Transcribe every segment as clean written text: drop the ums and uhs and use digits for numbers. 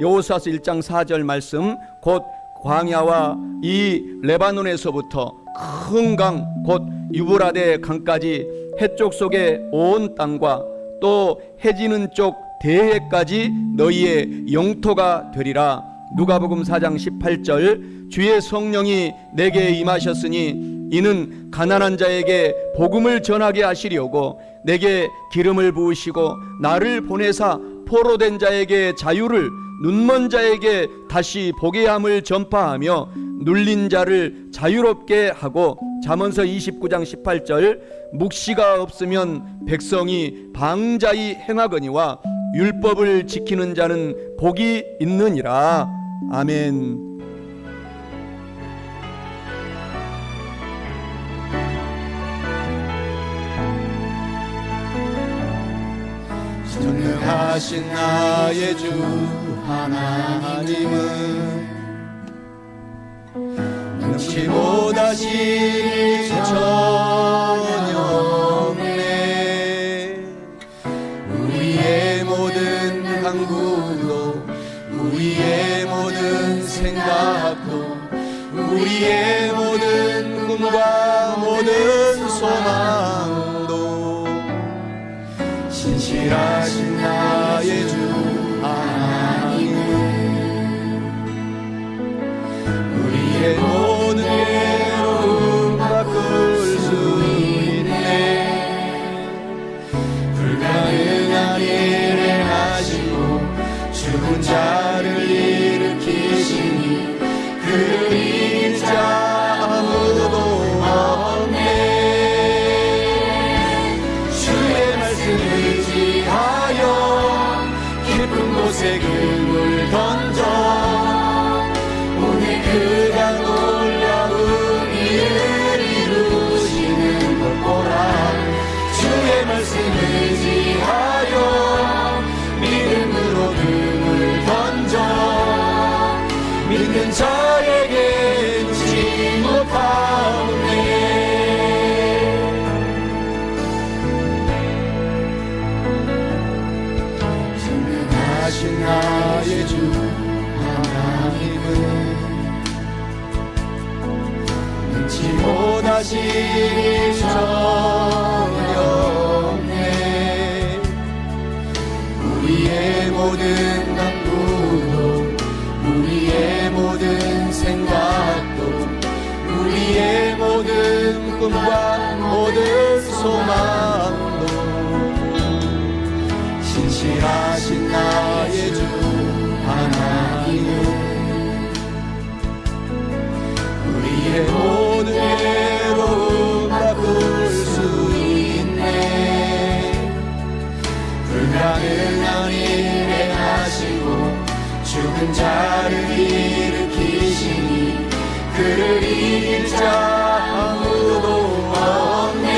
여호수아서 1장 4절 말씀, 곧 광야와 이 레바논에서부터 큰 강 곧 유브라데 강까지 해쪽 속의 온 땅과 또 해지는 쪽 대해까지 너희의 영토가 되리라. 누가복음 4장 18절, 주의 성령이 내게 임하셨으니 이는 가난한 자에게 복음을 전하게 하시려고 내게 기름을 부으시고 나를 보내사 포로된 자에게 자유를, 눈먼 자에게 다시 보게 함을 전파하며 눌린 자를 자유롭게 하고, 잠언서 29장 18절, 묵시가 없으면 백성이 방자히 행하거니와 율법을 지키는 자는 복이 있느니라. 아멘. 전능하신 나의 주 하나님은 능치 못하실 전혀 없네. 우리의 모든 간구도, 우리의 모든 생각도, 우리의 모든 꿈과 모든 소망도 신실하신 나의 주 하나님은 우리의 모든 괴로움 바꿀 수 있네. 불가능한 일을 행하시고 죽은 자를 일으키시니 그를 이길 자 아무도 없네. 주의 말씀을 의지하여 깊은 곳에 금을 던져 오늘 그가 놀라운 일을 이루시는 걸 보라. 주의 말씀을 의지하여 믿음으로 금을 던져 믿는 자에게 놓지 못하네. 전능하신 나의 주 하나님은 능치 못하실 일 전혀 없네. 우리의 모든 간구도, 우리의 모든 생각도, 우리의 모든 꿈과 모든 소망도 신실하신 나의 주 하나님은 우리의 모든 괴로움 바꿀 수 있네. 불가능한 일 행하시고 죽은 자를 일으키시니 그를 이길 자 아무도 없네.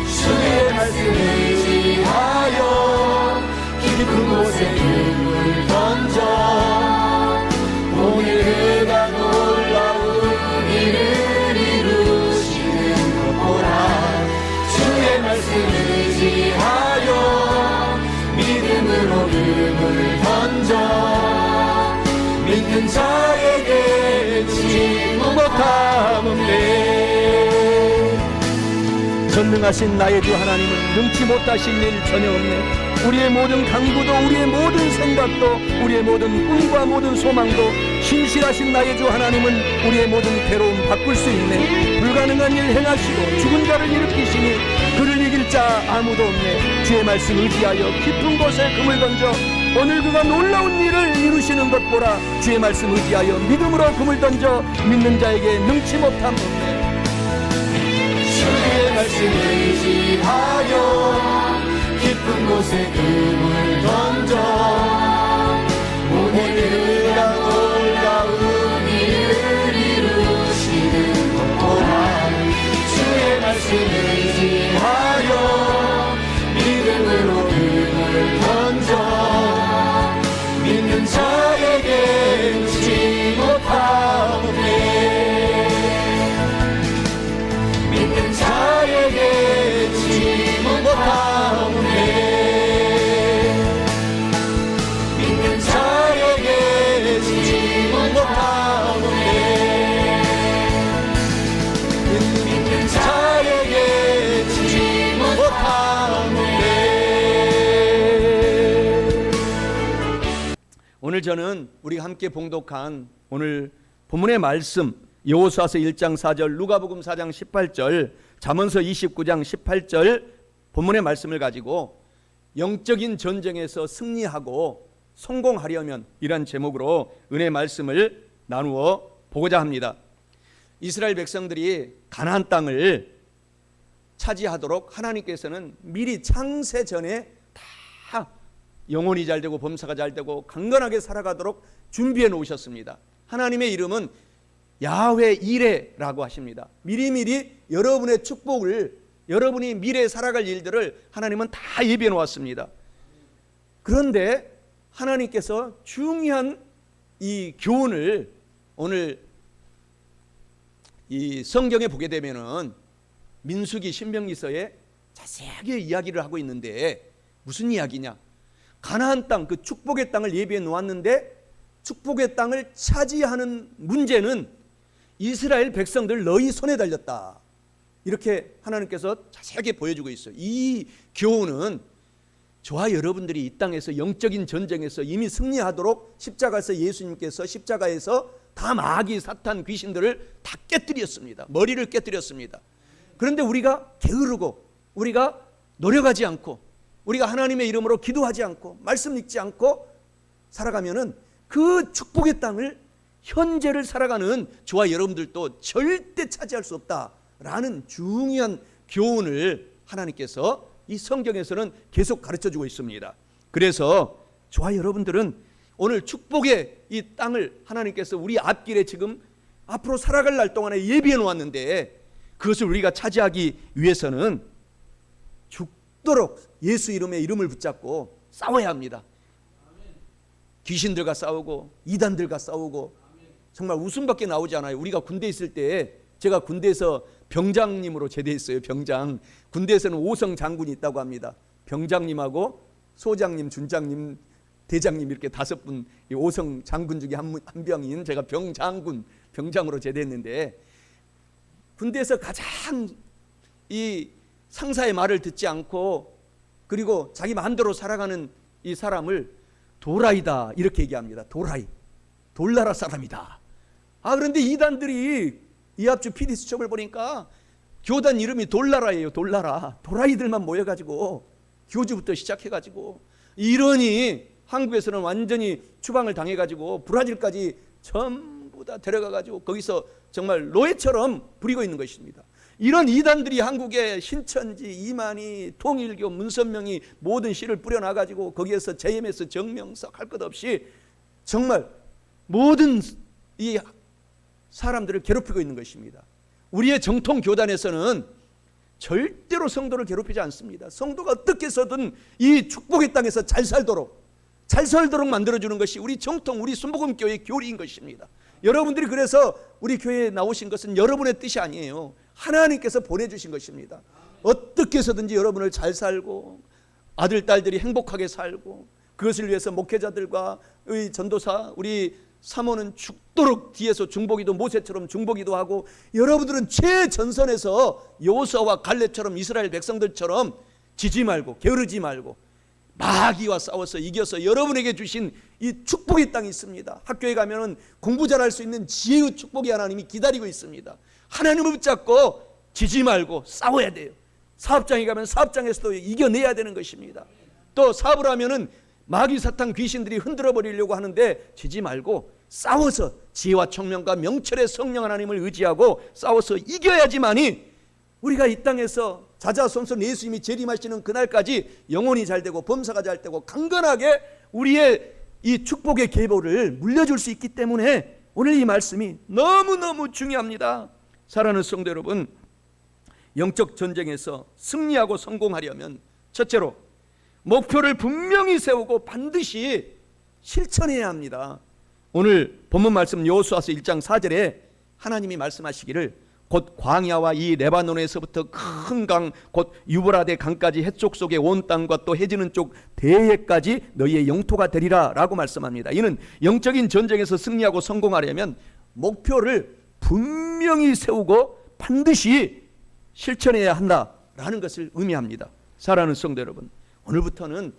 주의 말씀을 의지하여 깊은 곳에 금을 던져 오늘 그가 놀라운 일을 이루시는 것 보라. 주의 말씀을 의지하여 믿음으로 금을 던져 믿는 자에게 놓지 못함없네. 전능하신 나의 주 하나님은 능치 못하실 일 전혀 없네. 우리의 모든 간구도, 우리의 모든 생각도, 우리의 모든 꿈과 모든 소망도 신실하신 나의 주 하나님은 우리의 모든 괴로움 바꿀 수 있네. 불가능한 일 행하시고 죽은 자를 일으키시니 그를 이길 자 아무도 없네. 주의 말씀 의지하여 깊은 곳에 금을 던져 오늘 그가 놀라운 일을 이루시는 것 보라. 주의 말씀 의지하여 믿음으로 금을 던져 믿는 자에게 능치 못함 없네. 주의 말씀을 의지하여 깊은 곳에 금을 던져 오늘 그가 놀라운 일을 이루시는 것 보라. 주의 말씀을 의지하여 믿음으로 금을 던져 믿는 자에게 놓지 못함없네. 믿는 자에게 놓지 못함없네. 오늘 저는 우리가 함께 봉독한 오늘 본문의 말씀 여호수아서 1장 4절, 누가복음 4장 18절, 잠언서 29장 18절 본문의 말씀을 가지고 영적인 전쟁에서 승리하고 성공하려면 이란 제목으로 은혜 말씀을 나누어 보고자 합니다. 이스라엘 백성들이 가나안 땅을 차지하도록 하나님께서는 미리 창세 전에 다 영혼이 잘되고 범사가 잘되고 강건하게 살아가도록 준비해 놓으셨습니다. 하나님의 이름은 야훼 이레라고 하십니다. 미리미리 여러분의 축복을, 여러분이 미래에 살아갈 일들을 하나님은 다 예비해 놓았습니다. 그런데 하나님께서 중요한 이 교훈을 오늘 이 성경에 보게 되면은 민수기 신명기서에 자세하게 이야기를 하고 있는데 무슨 이야기냐? 가나안 땅, 그 축복의 땅을 예비해 놓았는데 축복의 땅을 차지하는 문제는 이스라엘 백성들 너희 손에 달렸다. 이렇게 하나님께서 자세하게 보여주고 있어요. 이 교훈은 저와 여러분들이 이 땅에서 영적인 전쟁에서 이미 승리하도록 십자가에서 예수님께서 십자가에서 다 마귀, 사탄, 귀신들을 다 깨뜨렸습니다. 머리를 깨뜨렸습니다. 그런데 우리가 게으르고 우리가 노력하지 않고 우리가 하나님의 이름으로 기도하지 않고 말씀 읽지 않고 살아가면은 그 축복의 땅을 현재를 살아가는 저와 여러분들도 절대 차지할 수 없다라는 중요한 교훈을 하나님께서 이 성경에서는 계속 가르쳐주고 있습니다. 그래서 저와 여러분들은 오늘 축복의 이 땅을 하나님께서 우리 앞길에 지금 앞으로 살아갈 날 동안에 예비해 놓았는데 그것을 우리가 차지하기 위해서는 죽도록 예수 이름의 이름을 붙잡고 싸워야 합니다. 귀신들과 싸우고 이단들과 싸우고 정말 웃음밖에 나오지 않아요. 우리가 군대에 있을 때 제가 군대에서 병장님으로 제대했어요. 병장. 군대에서는 5성 장군이 있다고 합니다. 병장님하고 소장님, 준장님, 대장님 이렇게 5분 5성 장군 중에 한 명인 제가 병장으로 제대했는데 군대에서 가장 이 상사의 말을 듣지 않고 그리고 자기 마음대로 살아가는 이 사람을 도라이다 이렇게 얘기합니다. 도라이, 돌나라 사람이다. 그런데 이단들이 이 앞주 PD 수첩을 보니까 교단 이름이 돌나라예요. 돌나라. 도라이들만 모여가지고 교주부터 시작해가지고 이러니 한국에서는 완전히 추방을 당해가지고 브라질까지 전부 다 데려가가지고 거기서 정말 노예처럼 부리고 있는 것입니다. 이런 이단들이 한국에 신천지, 이만희, 통일교, 문선명이 모든 씨를 뿌려놔가지고 거기에서 JMS, 정명석 할 것 없이 정말 모든 이 사람들을 괴롭히고 있는 것입니다. 우리의 정통 교단에서는 절대로 성도를 괴롭히지 않습니다. 성도가 어떻게 해서든 이 축복의 땅에서 잘 살도록 만들어주는 것이 우리 정통, 우리 순복음교회의 교리인 것입니다. 여러분들이 그래서 우리 교회에 나오신 것은 여러분의 뜻이 아니에요. 하나님께서 보내주신 것입니다. 어떻게 해서든지 여러분을 잘 살고 아들, 딸들이 행복하게 살고 그것을 위해서 목회자들과 의 전도사, 우리 사모는 죽도록 뒤에서 중보기도 모세처럼 중보기도 하고 여러분들은 최전선에서 여호수아와 갈렙처럼 이스라엘 백성들처럼 지지 말고 게으르지 말고 마귀와 싸워서 이겨서 여러분에게 주신 이 축복의 땅이 있습니다. 학교에 가면은 공부 잘할 수 있는 지혜의 축복이 하나님이 기다리고 있습니다. 하나님을 붙잡고 지지 말고 싸워야 돼요. 사업장에 가면 사업장에서도 이겨내야 되는 것입니다. 또 사업을 하면은 마귀, 사탄, 귀신들이 흔들어 버리려고 하는데 지지 말고 싸워서 지혜와 총명과 명철의 성령 하나님을 의지하고 싸워서 이겨야지만이 우리가 이 땅에서 자자손손 예수님이 재림하시는 그날까지 영혼이 잘되고 범사가 잘되고 강건하게 우리의 이 축복의 계보를 물려줄 수 있기 때문에 오늘 이 말씀이 너무너무 중요합니다. 사랑하는 성도 여러분, 영적 전쟁에서 승리하고 성공하려면 첫째로 목표를 분명히 세우고 반드시 실천해야 합니다. 오늘 본문 말씀 여호수아서 1장 4절에 하나님이 말씀하시기를 곧 광야와 이 레바논에서부터 큰 강 곧 유브라데 강까지 해쪽 속의 온 땅과 또 해지는 쪽 대해까지 너희의 영토가 되리라 라고 말씀합니다. 이는 영적인 전쟁에서 승리하고 성공하려면 목표를 분명히 세우고 반드시 실천해야 한다라는 것을 의미합니다. 사랑하는 성도 여러분, 오늘부터는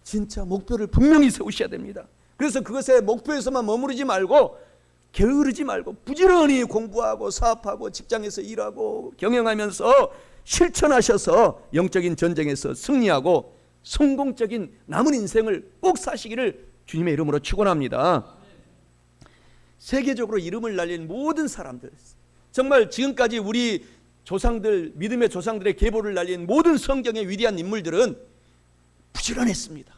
진짜 목표를 분명히 세우셔야 됩니다. 그래서 그것의 목표에서만 머무르지 말고 게으르지 말고 부지런히 공부하고 사업하고 직장에서 일하고 경영하면서 실천하셔서 영적인 전쟁에서 승리하고 성공적인 남은 인생을 꼭 사시기를 주님의 이름으로 축원합니다. 세계적으로 이름을 날린 모든 사람들, 정말 지금까지 우리 조상들, 믿음의 조상들의 계보를 날린 모든 성경의 위대한 인물들은 부지런했습니다.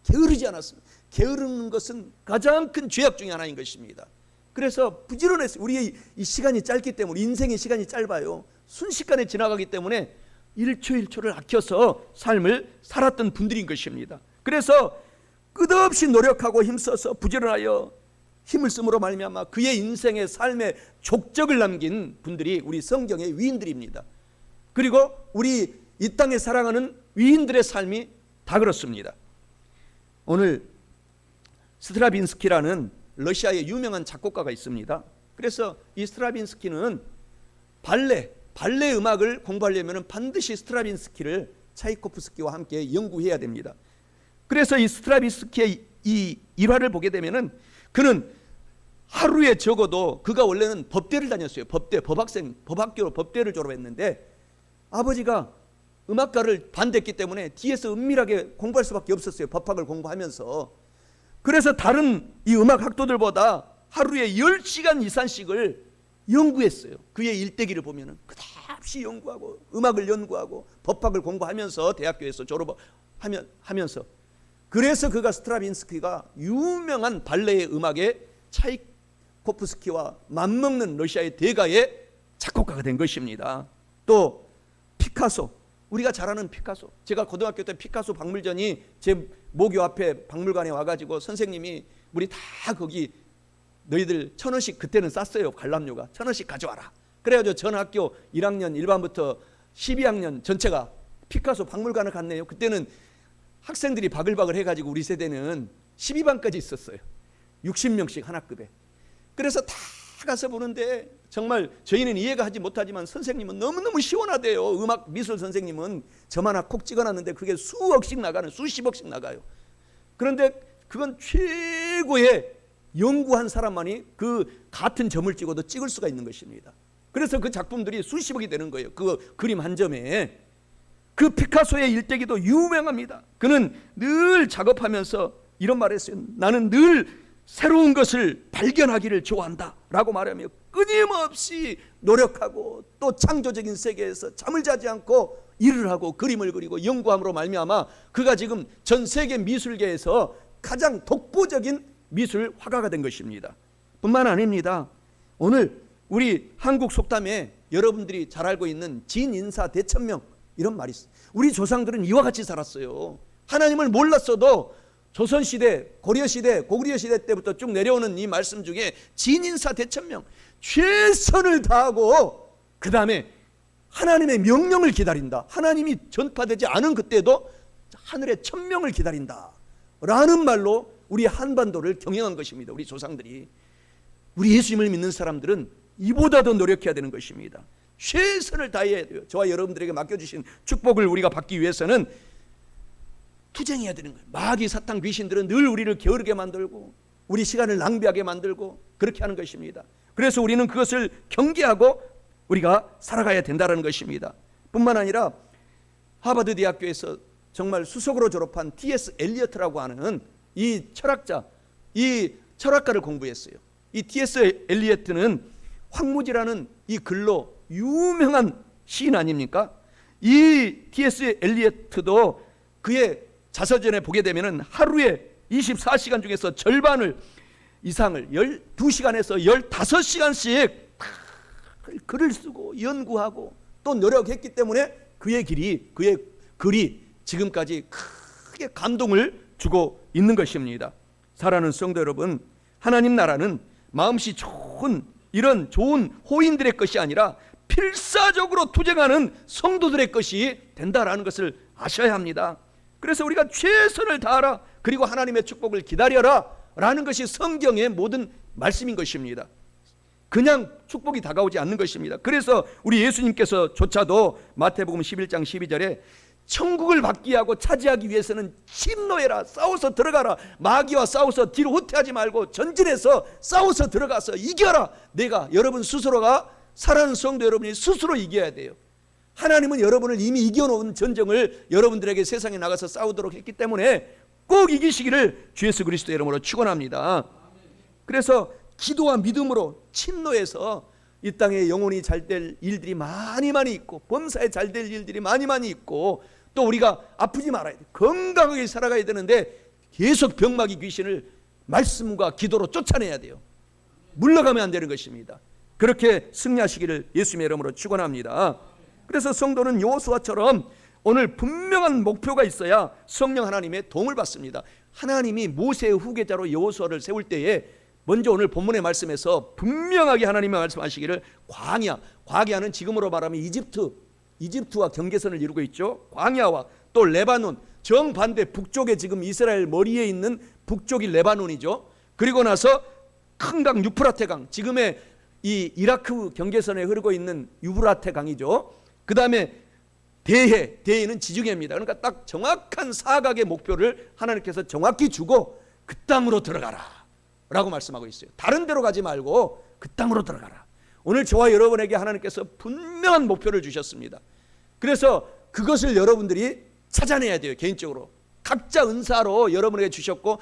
게으르지 않았습니다. 게으르는 것은 가장 큰 죄악 중에 하나인 것입니다. 그래서 부지런했어요. 우리의 이 시간이 짧기 때문에, 인생의 시간이 짧아요. 순식간에 지나가기 때문에 1초 1초를 아껴서 삶을 살았던 분들인 것입니다. 그래서 끝없이 노력하고 힘써서 부지런하여 힘을 쓰므로 말미암아 그의 인생의 삶의 족적을 남긴 분들이 우리 성경의 위인들입니다. 그리고 우리 이 땅에 살아가는 위인들의 삶이 다 그렇습니다. 오늘 스트라빈스키라는 러시아의 유명한 작곡가가 있습니다. 그래서 이 스트라빈스키는 발레 음악을 공부하려면 반드시 스트라빈스키를 차이코프스키와 함께 연구해야 됩니다. 그래서 이 스트라빈스키의 이 일화를 보게 되면은 그는 하루에 적어도, 그가 원래는 법대를 다녔어요. 법학교로 법대를 졸업했는데 아버지가 음악가를 반대했기 때문에 뒤에서 은밀하게 공부할 수밖에 없었어요. 법학을 공부하면서. 그래서 다른 이 음악 학도들보다 하루에 10시간 이상씩을 연구했어요. 그의 일대기를 보면은 끝없이 연구하고 음악을 연구하고 법학을 공부하면서 대학교에서 졸업하면서, 그래서 그가 스트라빈스키가 유명한 발레의 음악의 차이코프스키와 맞먹는 러시아의 대가의 작곡가가 된 것입니다. 또 피카소, 우리가 잘 아는 피카소. 제가 고등학교 때 피카소 박물전이 제 모교 앞에 박물관에 와가지고 선생님이 우리 다 거기 너희들 1,000원씩 그때는 쌌어요. 관람료가 1,000원씩 가져와라. 그래가지고 전 학교 1학년 1반부터 12학년 전체가 피카소 박물관을 갔네요. 그때는 학생들이 바글바글 해가지고 우리 세대는 12반까지 있었어요. 60명씩 한 학급에. 그래서 다 가서 보는데 정말 저희는 이해가 하지 못하지만 선생님은 너무너무 시원하대요. 음악 미술 선생님은 점 하나 콕 찍어놨는데 그게 수억씩 나가는, 수십억씩 나가요. 그런데 그건 최고의 연구한 사람만이 그 같은 점을 찍어도 찍을 수가 있는 것입니다. 그래서 그 작품들이 수십억이 되는 거예요. 그 그림 한 점에. 그 피카소의 일대기도 유명합니다. 그는 늘 작업하면서 이런 말을 했어요. 나는 늘 새로운 것을 발견하기를 좋아한다 라고 말하며 끊임없이 노력하고 또 창조적인 세계에서 잠을 자지 않고 일을 하고 그림을 그리고 연구함으로 말미암아 그가 지금 전 세계 미술계에서 가장 독보적인 미술 화가가 된 것입니다. 뿐만 아닙니다. 오늘 우리 한국 속담에 여러분들이 잘 알고 있는 진인사 대천명, 이런 말이 있어요. 우리 조상들은 이와 같이 살았어요. 하나님을 몰랐어도 조선시대, 고려시대, 고구려시대 때부터 쭉 내려오는 이 말씀 중에 진인사 대천명, 최선을 다하고 그 다음에 하나님의 명령을 기다린다. 하나님이 전파되지 않은 그때도 하늘의 천명을 기다린다 라는 말로 우리 한반도를 경영한 것입니다. 우리 조상들이. 우리 예수님을 믿는 사람들은 이보다 더 노력해야 되는 것입니다. 최선을 다해야 돼요. 저와 여러분들에게 맡겨주신 축복을 우리가 받기 위해서는 투쟁해야 되는 거예요. 마귀, 사탄, 귀신들은 늘 우리를 게으르게 만들고 우리 시간을 낭비하게 만들고 그렇게 하는 것입니다. 그래서 우리는 그것을 경계하고 우리가 살아가야 된다는 것입니다. 뿐만 아니라 하버드 대학교에서 정말 수석으로 졸업한 T.S. 엘리어트라고 하는 이 철학자, 이 철학가를 공부했어요. 이 T.S. 엘리어트는 황무지라는 이 글로 유명한 시인 아닙니까? 이 T.S. 엘리어트도 그의 자서전에 보게 되면 하루에 24시간 중에서 절반을 이상을 12시간에서 15시간씩 글을 쓰고 연구하고 또 노력했기 때문에 그의 글이 지금까지 크게 감동을 주고 있는 것입니다. 사랑하는 성도 여러분, 하나님 나라는 마음씨 좋은 이런 좋은 호인들의 것이 아니라 필사적으로 투쟁하는 성도들의 것이 된다라는 것을 아셔야 합니다. 그래서 우리가 최선을 다하라, 그리고 하나님의 축복을 기다려라 라는 것이 성경의 모든 말씀인 것입니다. 그냥 축복이 다가오지 않는 것입니다. 그래서 우리 예수님께서 조차도 마태복음 11장 12절에 천국을 받기 하고 차지하기 위해서는 침노해라, 싸워서 들어가라, 마귀와 싸워서 뒤로 후퇴하지 말고 전진해서 싸워서 들어가서 이겨라. 내가 여러분 스스로가 사랑하는 성도 여러분이 스스로 이겨야 돼요. 하나님은 여러분을 이미 이겨놓은 전쟁을 여러분들에게 세상에 나가서 싸우도록 했기 때문에 꼭 이기시기를 주 예수 그리스도의 이름으로 축원합니다. 그래서 기도와 믿음으로 침노해서 이 땅에 영혼이 잘 될 일들이 많이 있고 범사에 잘 될 일들이 많이 있고 또 우리가 아프지 말아야 돼. 건강하게 살아가야 되는데 계속 병마귀 귀신을 말씀과 기도로 쫓아내야 돼요. 물러가면 안 되는 것입니다. 그렇게 승리하시기를 예수님의 이름으로 축원합니다. 그래서 성도는 여호수아처럼 오늘 분명한 목표가 있어야 성령 하나님의 도움을 받습니다. 하나님이 모세의 후계자로 여호수아를 세울 때에 먼저 오늘 본문의 말씀에서 분명하게 하나님이 말씀하시기를 광야는 지금으로 말하면 이집트와 경계선을 이루고 있죠. 광야와 또 레바논, 정반대 북쪽에 지금 이스라엘 머리에 있는 북쪽이 레바논이죠. 그리고 나서 큰 강 유프라테 강, 지금의 이 이라크 경계선에 흐르고 있는 유프라테 강이죠. 그 다음에 대해는 지중해입니다. 그러니까 딱 정확한 사각의 목표를 하나님께서 정확히 주고 그 땅으로 들어가라 라고 말씀하고 있어요. 다른 데로 가지 말고 그 땅으로 들어가라. 오늘 저와 여러분에게 하나님께서 분명한 목표를 주셨습니다. 그래서 그것을 여러분들이 찾아내야 돼요. 개인적으로 각자 은사로 여러분에게 주셨고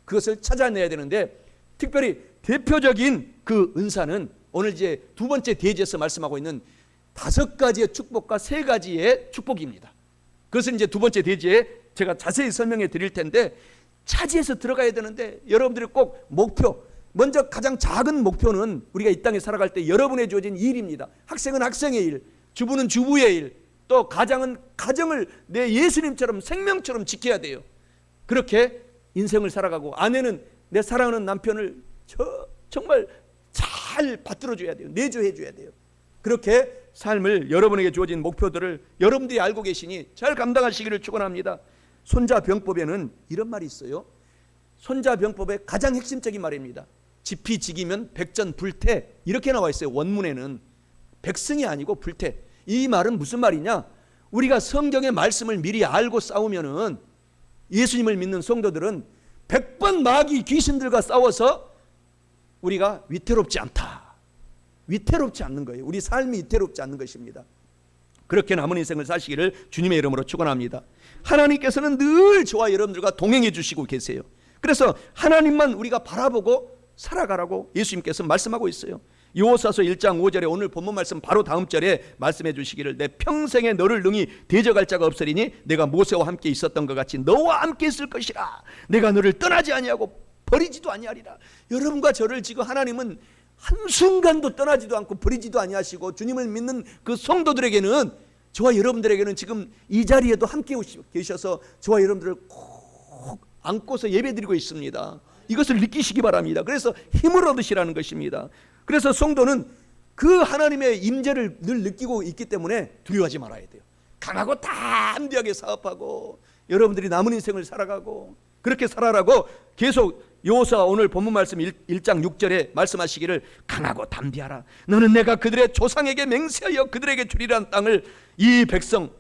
그것을 찾아내야 되는데, 특별히 대표적인 그 은사는 오늘 이제 두 번째 대지에서 말씀하고 있는 5가지의 축복과 3가지의 축복입니다. 그것은 이제 두 번째 대지에 제가 자세히 설명해 드릴 텐데, 차지해서 들어가야 되는데 여러분들이 꼭 목표, 먼저 가장 작은 목표는 우리가 이 땅에 살아갈 때 여러분의 주어진 일입니다. 학생은 학생의 일, 주부는 주부의 일, 또 가장은 가정을 내 예수님처럼 생명처럼 지켜야 돼요. 그렇게 인생을 살아가고, 아내는 내 사랑하는 남편을 정말 잘 받들어줘야 돼요. 내조해줘야 돼요. 그렇게 삶을, 여러분에게 주어진 목표들을 여러분들이 알고 계시니 잘 감당하시기를 축원합니다. 손자병법에는 이런 말이 있어요. 손자병법의 가장 핵심적인 말입니다. 지피지기면 백전불태, 이렇게 나와 있어요. 원문에는 백승이 아니고 불태. 이 말은 무슨 말이냐? 우리가 성경의 말씀을 미리 알고 싸우면은, 예수님을 믿는 성도들은 100번 마귀 귀신들과 싸워서 우리가 위태롭지 않다, 위태롭지 않는 거예요. 우리 삶이 위태롭지 않는 것입니다. 그렇게 남은 인생을 사시기를 주님의 이름으로 축원합니다. 하나님께서는 늘 저와 여러분들과 동행해 주시고 계세요. 그래서 하나님만 우리가 바라보고 살아가라고 예수님께서 말씀하고 있어요. 여호수아서 1장 5절에 오늘 본문 말씀 바로 다음 절에 말씀해 주시기를, 내 평생에 너를 능히 대적할 자가 없으리니 내가 모세와 함께 있었던 것 같이 너와 함께 있을 것이라. 내가 너를 떠나지 아니하고 버리지도 아니하리라. 여러분과 저를 지금 하나님은 한순간도 떠나지도 않고 버리지도 아니하시고, 주님을 믿는 그 성도들에게는, 저와 여러분들에게는 지금 이 자리에도 함께 계셔서 저와 여러분들을 꼭 안고서 예배드리고 있습니다. 이것을 느끼시기 바랍니다. 그래서 힘을 얻으시라는 것입니다. 그래서 성도는 그 하나님의 임재를 늘 느끼고 있기 때문에 두려워하지 말아야 돼요. 강하고 담대하게 사업하고 여러분들이 남은 인생을 살아가고, 그렇게 살아라고 계속 여호수아 오늘 본문 말씀 1장 6절에 말씀하시기를, 강하고 담대하라. 너는 내가 그들의 조상에게 맹세하여 그들에게 주리라는 땅을 이 백성,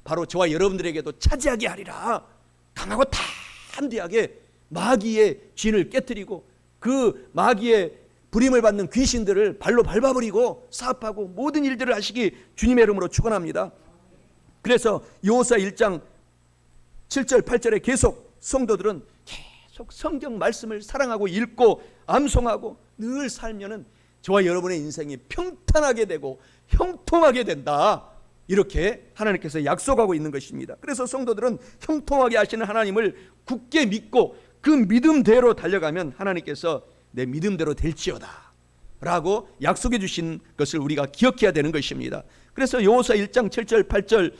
바로 저와 여러분들에게도 차지하게 하리라. 강하고 담대하게 마귀의 진을 깨뜨리고 그 마귀의 부림을 받는 귀신들을 발로 밟아버리고 사업하고 모든 일들을 하시기 주님의 이름으로 축원합니다. 그래서 여호수아 1장 7절 8절에 계속 성도들은 계속 성경 말씀을 사랑하고 읽고 암송하고 늘 살면은 저와 여러분의 인생이 평탄하게 되고 형통하게 된다, 이렇게 하나님께서 약속하고 있는 것입니다. 그래서 성도들은 형통하게 하시는 하나님을 굳게 믿고 그 믿음대로 달려가면 하나님께서 내 믿음대로 될지어다 라고 약속해 주신 것을 우리가 기억해야 되는 것입니다. 그래서 여호수아 1장 7절 8절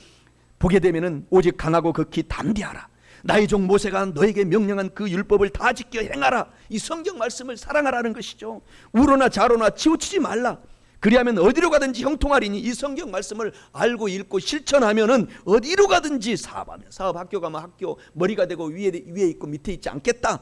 보게 되면은, 오직 강하고 극히 담대하라. 나의 종 모세가 너에게 명령한 그 율법을 다 지켜 행하라. 이 성경 말씀을 사랑하라는 것이죠. 우로나 좌로나 치우치지 말라. 그리하면 어디로 가든지 형통하리니, 이 성경 말씀을 알고 읽고 실천하면은 어디로 가든지 사업하면 사업, 학교 가면 학교, 머리가 되고 위에 있고 밑에 있지 않겠다.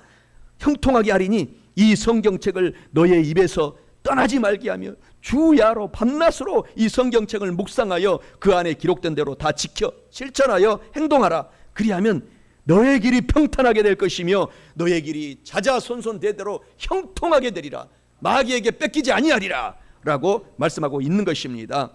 형통하게 하리니 이 성경책을 너의 입에서 떠나지 말게 하며 주야로 밤낮으로 이 성경책을 묵상하여 그 안에 기록된 대로 다 지켜 실천하여 행동하라. 그리하면 너의 길이 평탄하게 될 것이며 너의 길이 자자손손대대로 형통하게 되리라. 마귀에게 뺏기지 아니하리라 라고 말씀하고 있는 것입니다.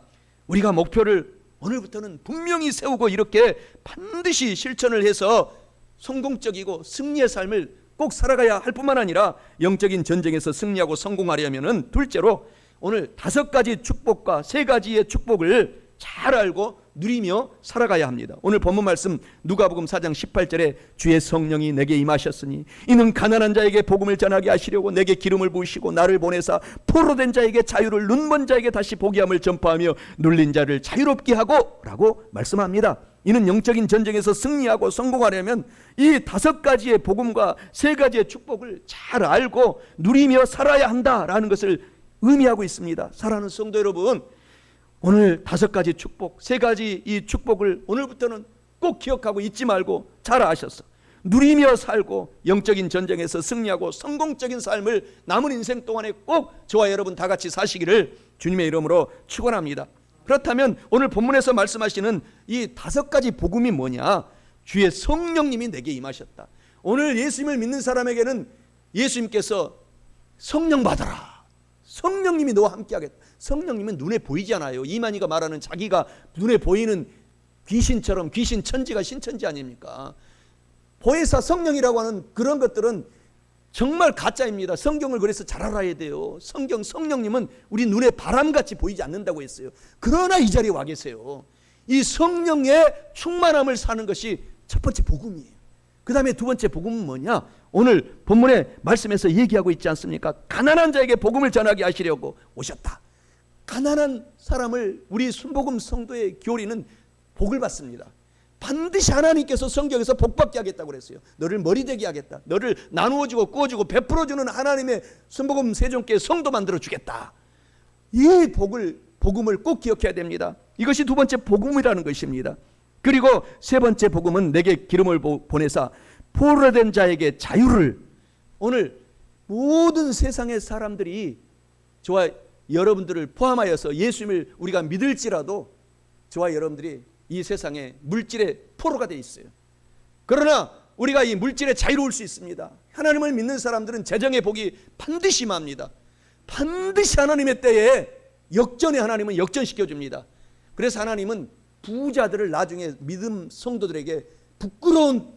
우리가 목표를 오늘부터는 분명히 세우고 이렇게 반드시 실천을 해서 성공적이고 승리의 삶을 꼭 살아가야 할 뿐만 아니라 영적인 전쟁에서 승리하고 성공하려면 둘째로 오늘 5가지 축복과 3가지의 축복을 잘 알고 누리며 살아가야 합니다. 오늘 본문 말씀 누가복음 4장 18절에 주의 성령이 내게 임하셨으니 이는 가난한 자에게 복음을 전하게 하시려고 내게 기름을 부으시고 나를 보내사 포로된 자에게 자유를 눈먼 자에게 다시 보게 함을 전파하며 눌린 자를 자유롭게 하고 라고 말씀합니다. 이는 영적인 전쟁에서 승리하고 성공하려면 이 5가지의 복음과 3가지의 축복을 잘 알고 누리며 살아야 한다라는 것을 의미하고 있습니다. 사랑하는 성도 여러분, 오늘 5가지 축복, 3가지 이 축복을 오늘부터는 꼭 기억하고 잊지 말고 잘 아셔서 누리며 살고 영적인 전쟁에서 승리하고 성공적인 삶을 남은 인생 동안에 꼭 저와 여러분 다 같이 사시기를 주님의 이름으로 축원합니다. 그렇다면 오늘 본문에서 말씀하시는 이 5가지 복음이 뭐냐? 주의 성령님이 내게 임하셨다. 오늘 예수님을 믿는 사람에게는 예수님께서 성령 받아라. 성령님이 너와 함께 하겠다. 성령님은 눈에 보이지 않아요. 이만희가 말하는 자기가 눈에 보이는 귀신처럼 귀신 천지가 신천지 아닙니까? 보혜사 성령이라고 하는 그런 것들은 정말 가짜입니다. 성경을 그래서 잘 알아야 돼요. 성령님은 우리 눈에 바람같이 보이지 않는다고 했어요. 그러나 이 자리에 와 계세요. 이 성령의 충만함을 사는 것이 첫 번째 복음이에요. 그 다음에 2번째 복음은 뭐냐? 오늘 본문의 말씀에서 얘기하고 있지 않습니까? 가난한 자에게 복음을 전하게 하시려고 오셨다. 가난한 사람을 우리 순복음 성도의 교리는 복을 받습니다. 반드시 하나님께서 성경에서 복받게 하겠다고 그랬어요. 너를 머리되게 하겠다. 너를 나누어주고 꾸어주고 베풀어주는 하나님의 순복음 세종교회 성도 만들어 주겠다. 이 복음을 꼭 기억해야 됩니다. 이것이 2번째 복음이라는 것입니다. 그리고 3번째 복음은 내게 기름을 보내사 포로된 자에게 자유를. 오늘 모든 세상의 사람들이 저와 여러분들을 포함하여서 예수님을 우리가 믿을지라도 저와 여러분들이 이 세상에 물질의 포로가 되어 있어요. 그러나 우리가 이 물질에 자유로울 수 있습니다. 하나님을 믿는 사람들은 재정의 복이 반드시 임합니다. 반드시 하나님의 때에 역전의 하나님은 역전시켜 줍니다. 그래서 하나님은 부자들을 나중에 믿음 성도들에게 부끄러운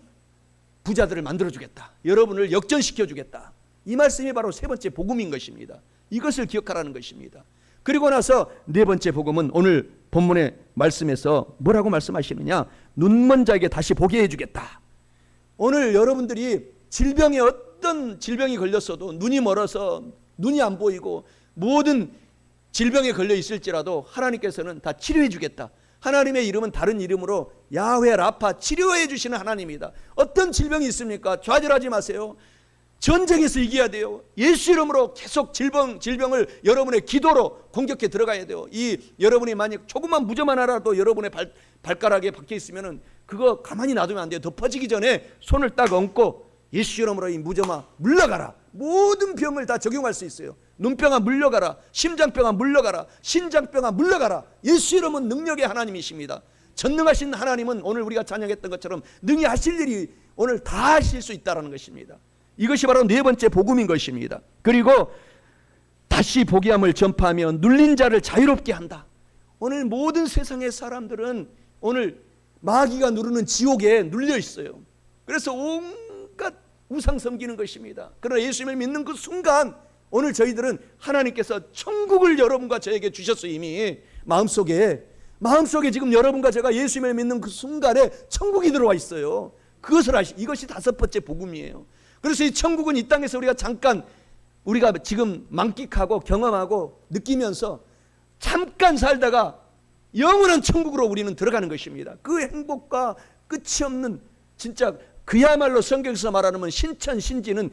부자들을 만들어 주겠다. 여러분을 역전시켜 주겠다. 이 말씀이 바로 3번째 복음인 것입니다. 이것을 기억하라는 것입니다. 그리고 나서 4번째 복음은 오늘 본문의 말씀에서 뭐라고 말씀하시느냐? 눈먼 자에게 다시 보게 해주겠다. 오늘 여러분들이 질병에 어떤 질병이 걸렸어도 눈이 멀어서 눈이 안 보이고 모든 질병에 걸려 있을지라도 하나님께서는 다 치료해 주겠다. 하나님의 이름은 다른 이름으로 야훼 라파, 치료해 주시는 하나님이다. 어떤 질병이 있습니까? 좌절하지 마세요. 전쟁에서 이겨야 돼요. 예수 이름으로 계속 질병을 여러분의 기도로 공격해 들어가야 돼요. 이 여러분이 만약 조금만 무좀만 하라도 여러분의 발가락에 박혀 있으면은 그거 가만히 놔두면 안 돼요. 덮어지기 전에 손을 딱 얹고 예수 이름으로 이 무좀아 물러가라. 모든 병을 다 적용할 수 있어요. 눈병아 물러가라. 심장병아 물러가라. 신장병아 물러가라. 예수 이름은 능력의 하나님이십니다. 전능하신 하나님은 오늘 우리가 찬양했던 것처럼 능히 하실 일이 오늘 다 하실 수 있다는 것입니다. 이것이 바로 4번째 복음인 것입니다. 그리고 다시 복이함을 전파하며 눌린 자를 자유롭게 한다. 오늘 모든 세상의 사람들은 오늘 마귀가 누르는 지옥에 눌려 있어요. 그래서 온갖 우상 섬기는 것입니다. 그러나 예수님을 믿는 그 순간 오늘 저희들은 하나님께서 천국을 여러분과 저에게 주셨어요. 이미 마음속에 지금 여러분과 제가 예수님을 믿는 그 순간에 천국이 들어와 있어요. 그것을 이것이 5번째 복음이에요. 그래서 이 천국은 이 땅에서 우리가 지금 만끽하고 경험하고 느끼면서 잠깐 살다가 영원한 천국으로 우리는 들어가는 것입니다. 그 행복과 끝이 없는 진짜 그야말로 성경에서 말하는 신천 신지는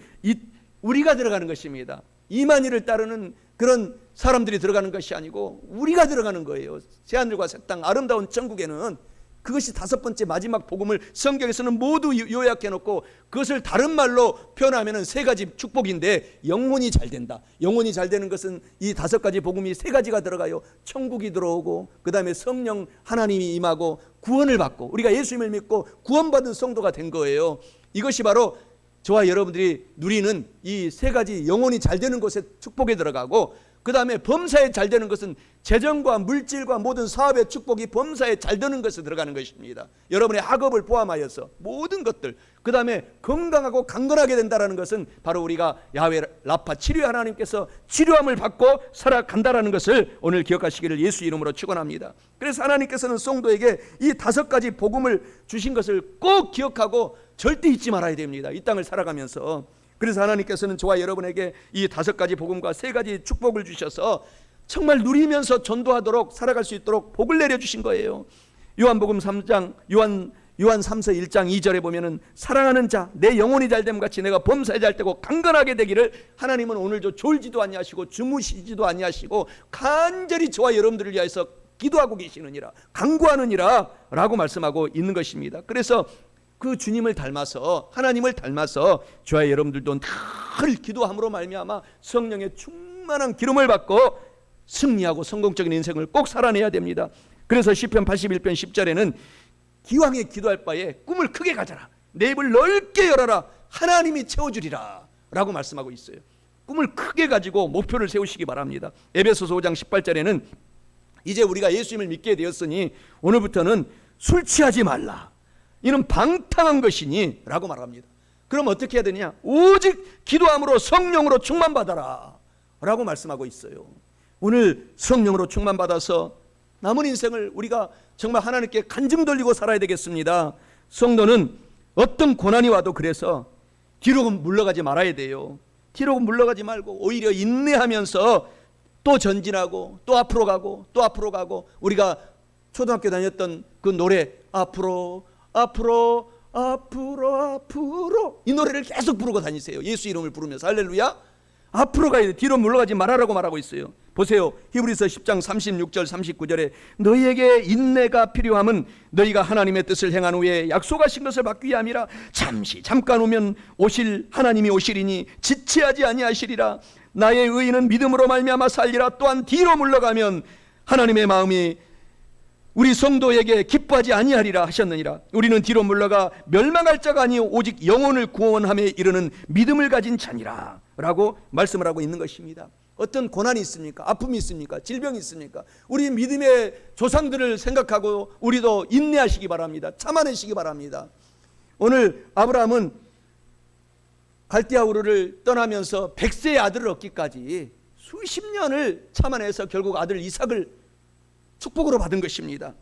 우리가 들어가는 것입니다. 이만희를 따르는 그런 사람들이 들어가는 것이 아니고 우리가 들어가는 거예요. 새하늘과 새 땅 아름다운 천국에는 그것이 다섯 번째 마지막 복음을 성경에서는 모두 요약해 놓고 그것을 다른 말로 표현하면 세 가지 축복인데, 영혼이 잘 된다. 영혼이 잘 되는 것은 이 다섯 가지 복음이 세 가지가 들어가요. 천국이 들어오고, 그 다음에 성령 하나님이 임하고, 구원을 받고, 우리가 예수님을 믿고 구원받은 성도가 된 거예요. 이것이 바로 저와 여러분들이 누리는 이 세 가지 영혼이 잘 되는 것에 축복에 들어가고, 그 다음에 범사에 잘 되는 것은 재정과 물질과 모든 사업의 축복이 범사에 잘 되는 것에 들어가는 것입니다. 여러분의 학업을 포함하여서 모든 것들, 그 다음에 건강하고 강건하게 된다는 것은 바로 우리가 야훼 라파 치료 하나님께서 치료함을 받고 살아간다는 것을 오늘 기억하시기를 예수 이름으로 축원합니다. 그래서 하나님께서는 성도에게 이 다섯 가지 복음을 주신 것을 꼭 기억하고 절대 잊지 말아야 됩니다. 이 땅을 살아가면서. 그래서 하나님께서는 저와 여러분에게 이 다섯 가지 복음과 세 가지 축복을 주셔서 정말 누리면서 전도하도록 살아갈 수 있도록 복을 내려주신 거예요. 요한복음 3장 요한 3서 1장 2절에 보면은 사랑하는 자 내 영혼이 잘됨 같이 내가 범사에 잘 되고 강건하게 되기를 하나님은 오늘도 졸지도 아니하시고 주무시지도 아니하시고 간절히 저와 여러분들을 위하여서 기도하고 계시느니라, 간구하느니라 라고 말씀하고 있는 것입니다. 그래서 그 주님을 닮아서, 하나님을 닮아서 저와 여러분들도 늘 기도함으로 말미암아 성령의 충만한 기름을 받고 승리하고 성공적인 인생을 꼭 살아내야 됩니다. 그래서 시편 81편 10절에는 기왕에 기도할 바에 꿈을 크게 가져라, 내 입을 넓게 열어라, 하나님이 채워주리라 라고 말씀하고 있어요. 꿈을 크게 가지고 목표를 세우시기 바랍니다. 에베소서 5장 18절에는 이제 우리가 예수님을 믿게 되었으니 오늘부터는 술 취하지 말라, 이는 방탕한 것이니 라고 말합니다. 그럼 어떻게 해야 되냐? 오직 기도함으로 성령으로 충만받아라 라고 말씀하고 있어요. 오늘 성령으로 충만받아서 남은 인생을 우리가 정말 하나님께 간증 돌리고 살아야 되겠습니다. 성도는 어떤 고난이 와도 그래서 뒤로 물러가지 말아야 돼요. 뒤로 물러가지 말고 오히려 인내하면서 또 전진하고 또 앞으로 가고 또 앞으로 가고, 우리가 초등학교 다녔던 그 노래 앞으로 앞으로 앞으로 앞으로, 이 노래를 계속 부르고 다니세요. 예수 이름을 부르면서. 할렐루야. 앞으로 가야 돼. 뒤로 물러가지 말아라고 말하고 있어요. 보세요. 히브리서 10장 36절 39절에 너희에게 인내가 필요함은 너희가 하나님의 뜻을 행한 후에 약속하신 것을 받기 위함이라. 잠깐 오면 오실 하나님이 오시리니 지체하지 아니하시리라. 나의 의인은 믿음으로 말미암아 살리라. 또한 뒤로 물러가면 하나님의 마음이 우리 성도에게 기뻐하지 아니하리라 하셨느니라. 우리는 뒤로 물러가 멸망할 자가 아니요 오직 영혼을 구원함에 이르는 믿음을 가진 자니라 라고 말씀을 하고 있는 것입니다. 어떤 고난이 있습니까? 아픔이 있습니까? 질병이 있습니까? 우리 믿음의 조상들을 생각하고 우리도 인내하시기 바랍니다. 참아내시기 바랍니다. 오늘 아브라함은 갈대아 우르를 떠나면서 100세의 아들을 얻기까지 수십 년을 참아내서 결국 아들 이삭을 축복으로 받은 것입니다.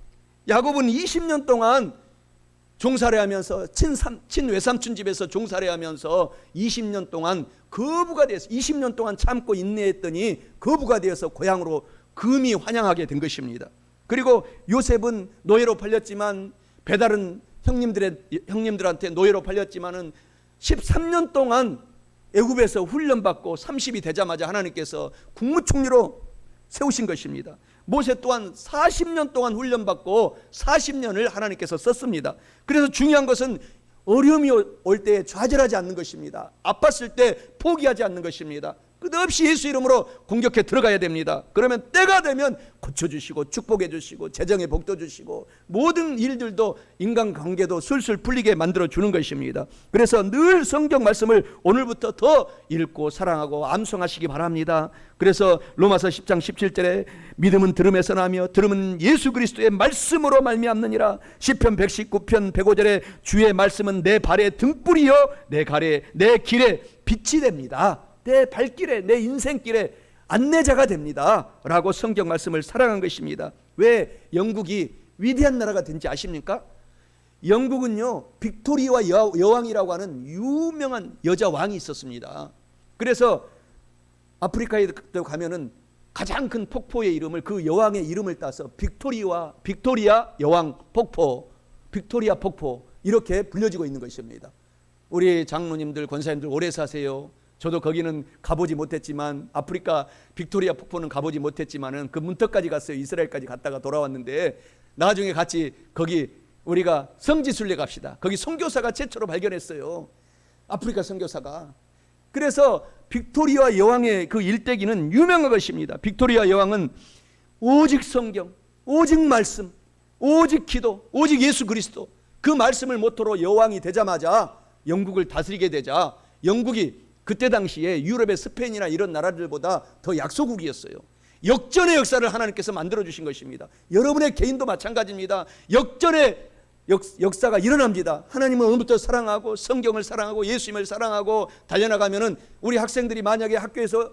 야곱은 20년 동안 종살이 하면서 친외삼촌 집에서 종살이 하면서 20년 동안 거부가 되어서 20년 동안 참고 인내했더니 거부가 되어서 고향으로 금이 환영하게 된 것입니다. 그리고 요셉은 노예로 팔렸지만, 배달은 형님들한테 노예로 팔렸지만은 13년 동안 애굽에서 훈련받고 30이 되자마자 하나님께서 국무총리로 세우신 것입니다. 모세 또한 40년 동안 훈련받고 40년을 하나님께서 썼습니다. 그래서 중요한 것은 어려움이 올 때 좌절하지 않는 것입니다. 아팠을 때 포기하지 않는 것입니다. 끝없이 예수 이름으로 공격해 들어가야 됩니다. 그러면 때가 되면 고쳐주시고 축복해 주시고 재정의 복도 주시고 모든 일들도 인간관계도 술술 풀리게 만들어주는 것입니다. 그래서 늘 성경 말씀을 오늘부터 더 읽고 사랑하고 암송하시기 바랍니다. 그래서 로마서 10장 17절에 믿음은 들음에서 나며 들음은 예수 그리스도의 말씀으로 말미암느니라. 시편 119편 105절에 주의 말씀은 내 발의 등불이요 내 길에 빛이 됩니다. 내 발길에, 내 인생길에 안내자가 됩니다 라고 성경 말씀을 사랑한 것입니다. 왜 영국이 위대한 나라가 된지 아십니까? 영국은요 빅토리아 여왕이라고 하는 유명한 여자 왕이 있었습니다. 그래서 아프리카에 가면은 가장 큰 폭포의 이름을, 그 여왕의 이름을 따서 빅토리아 여왕 폭포, 빅토리아 폭포 이렇게 불려지고 있는 것입니다. 우리 장로님들, 권사님들 오래 사세요. 저도 거기는 가보지 못했지만, 아프리카 빅토리아 폭포는 가보지 못했지만은 그 문턱까지 갔어요. 이스라엘까지 갔다가 돌아왔는데 나중에 같이 거기 우리가 성지순례 갑시다. 거기 선교사가 최초로 발견했어요. 아프리카 선교사가. 그래서 빅토리아 여왕의 그 일대기는 유명한 것입니다. 빅토리아 여왕은 오직 성경, 오직 말씀, 오직 기도, 오직 예수 그리스도, 그 말씀을 모토로 여왕이 되자마자 영국을 다스리게 되자 영국이 그때 당시에 유럽의 스페인이나 이런 나라들보다 더 약소국이었어요. 역전의 역사를 하나님께서 만들어주신 것입니다. 여러분의 개인도 마찬가지입니다. 역전의 역사가 일어납니다. 하나님은 오늘부터 사랑하고 성경을 사랑하고 예수님을 사랑하고 달려나가면은 우리 학생들이 만약에 학교에서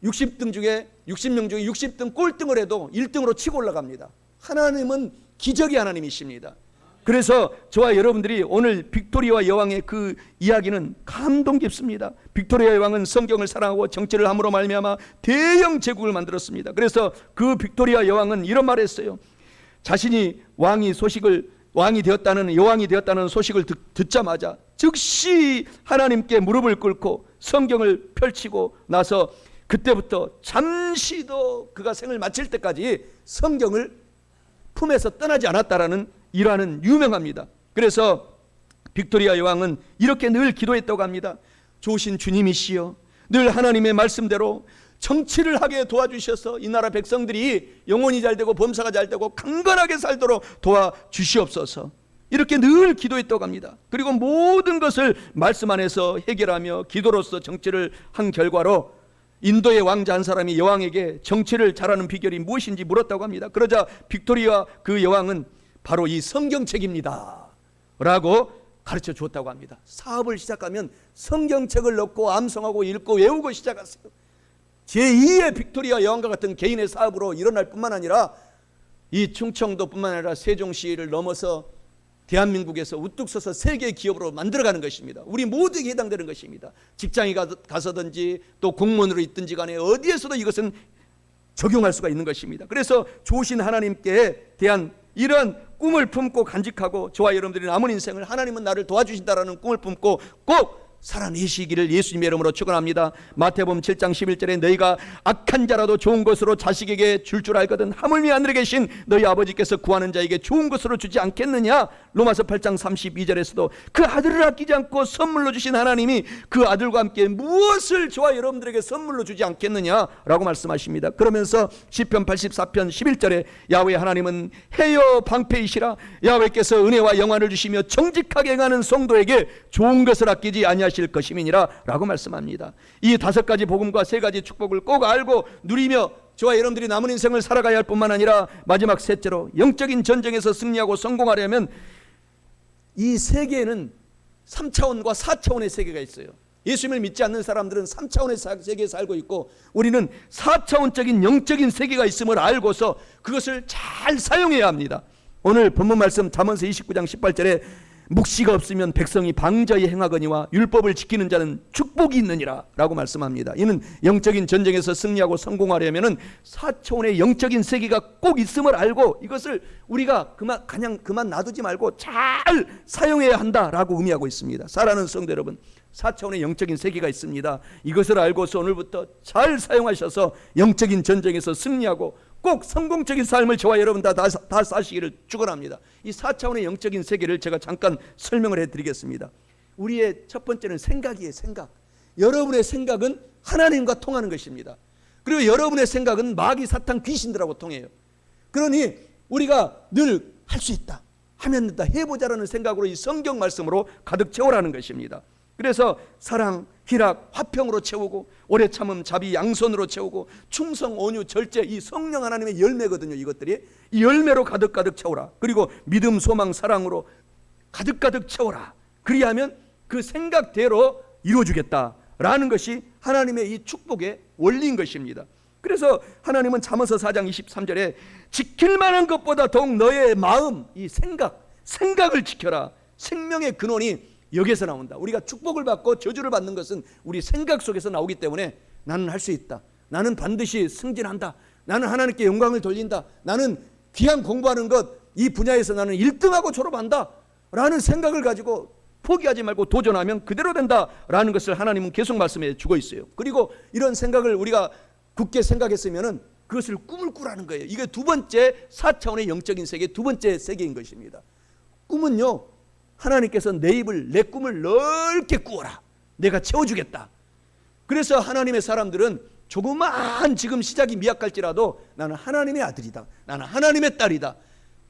60명 중에 60등 꼴등을 해도 1등으로 치고 올라갑니다. 하나님은 기적의 하나님이십니다. 그래서 저와 여러분들이 오늘 빅토리아 여왕의 그 이야기는 감동 깊습니다. 빅토리아 여왕은 성경을 사랑하고 정치를 함으로 말미암아 대형 제국을 만들었습니다. 그래서 그 빅토리아 여왕은 이런 말을 했어요. 자신이 여왕이 되었다는 소식을 듣자마자 즉시 하나님께 무릎을 꿇고 성경을 펼치고 나서 그때부터 잠시도 그가 생을 마칠 때까지 성경을 품에서 떠나지 않았다라는 일화는 유명합니다. 그래서 빅토리아 여왕은 이렇게 늘 기도했다고 합니다. 좋으신 주님이시여, 늘 하나님의 말씀대로 정치를 하게 도와주셔서 이 나라 백성들이 영혼이 잘되고 범사가 잘되고 강건하게 살도록 도와주시옵소서. 이렇게 늘 기도했다고 합니다. 그리고 모든 것을 말씀 안에서 해결하며 기도로서 정치를 한 결과로 인도의 왕자 한 사람이 여왕에게 정치를 잘하는 비결이 무엇인지 물었다고 합니다. 그러자 빅토리아 그 여왕은 바로 이 성경책입니다 라고 가르쳐 주었다고 합니다. 사업을 시작하면 성경책을 넣고 암송하고 읽고 외우고 시작하세요. 제2의 빅토리아 여왕과 같은 개인의 사업으로 일어날 뿐만 아니라 이 충청도뿐만 아니라 세종시를 넘어서 대한민국에서 우뚝 서서 세계 기업으로 만들어가는 것입니다. 우리 모두에게 해당되는 것입니다. 직장에 가서든지 또 공무원으로 있든지 간에 어디에서도 이것은 적용할 수가 있는 것입니다. 그래서 좋으신 하나님께 대한 이런 꿈을 품고 간직하고 저와 여러분들이 남은 인생을 하나님은 나를 도와주신다라는 꿈을 품고 꼭 살아내시기를 예수님의 이름으로 축원합니다. 마태복음 7장 11절에 너희가 악한 자라도 좋은 것으로 자식에게 줄 알거든 하물며 하늘에 계신 너희 아버지께서 구하는 자에게 좋은 것으로 주지 않겠느냐. 로마서 8장 32절에서도 그 아들을 아끼지 않고 선물로 주신 하나님이 그 아들과 함께 무엇을 저와 여러분들에게 선물로 주지 않겠느냐라고 말씀하십니다. 그러면서 시편 84편 11절에 야훼 하나님은 해여 방패이시라. 야훼께서 은혜와 영화를 주시며 정직하게 행하는 성도에게 좋은 것을 아끼지 아니하실 것임이니라 라고 말씀합니다. 이 5가지 복음과 3가지 축복을 꼭 알고 누리며 저와 여러분들이 남은 인생을 살아가야 할 뿐만 아니라 마지막 셋째로 영적인 전쟁에서 승리하고 성공하려면 이 세계에는 3차원과 4차원의 세계가 있어요. 예수님을 믿지 않는 사람들은 3차원의 세계에 살고 있고 우리는 4차원적인 영적인 세계가 있음을 알고서 그것을 잘 사용해야 합니다. 오늘 본문 말씀 잠언서 29장 18절에 묵시가 없으면 백성이 방자히 행하거니와 율법을 지키는 자는 축복이 있느니라 라고 말씀합니다. 이는 영적인 전쟁에서 승리하고 성공하려면 4차원의 영적인 세계가 꼭 있음을 알고 이것을 우리가 그만 놔두지 말고 잘 사용해야 한다라고 의미하고 있습니다. 사랑하는 성도 여러분, 4차원의 영적인 세계가 있습니다. 이것을 알고서 오늘부터 잘 사용하셔서 영적인 전쟁에서 승리하고 꼭 성공적인 삶을 저와 여러분 다 사시기를 축원합니다. 이 4차원의 영적인 세계를 제가 잠깐 설명을 해드리겠습니다. 우리의 첫 번째는 생각이에요. 생각. 여러분의 생각은 하나님과 통하는 것입니다. 그리고 여러분의 생각은 마귀, 사탄, 귀신들하고 통해요. 그러니 우리가 늘 할 수 있다, 하면 된다, 해보자라는 생각으로 이 성경 말씀으로 가득 채우라는 것입니다. 그래서 사랑, 희락, 화평으로 채우고 오래 참음, 자비, 양선으로 채우고 충성, 온유, 절제, 이 성령 하나님의 열매거든요. 이것들이 이 열매로 가득 채우라. 그리고 믿음, 소망, 사랑으로 가득 채우라. 그리하면 그 생각대로 이루어주겠다라는 것이 하나님의 이 축복의 원리인 것입니다. 그래서 하나님은 잠언서 4장 23절에 지킬 만한 것보다 더욱 너의 마음, 이 생각을 지켜라. 생명의 근원이 여기에서 나온다. 우리가 축복을 받고 저주를 받는 것은 우리 생각 속에서 나오기 때문에 나는 할 수 있다, 나는 반드시 승진한다, 나는 하나님께 영광을 돌린다, 나는 귀한 공부하는 것, 이 분야에서 나는 1등하고 졸업한다 라는 생각을 가지고 포기하지 말고 도전하면 그대로 된다라는 것을 하나님은 계속 말씀해 주고 있어요. 그리고 이런 생각을 우리가 굳게 생각했으면 그것을 꿈을 꾸라는 거예요. 이게 두 번째 4차원의 영적인 세계, 두 번째 세계인 것입니다. 꿈은요, 하나님께서 내 입을, 내 꿈을 넓게 꾸어라. 내가 채워주겠다. 그래서 하나님의 사람들은 조그마한 지금 시작이 미약할지라도 나는 하나님의 아들이다, 나는 하나님의 딸이다,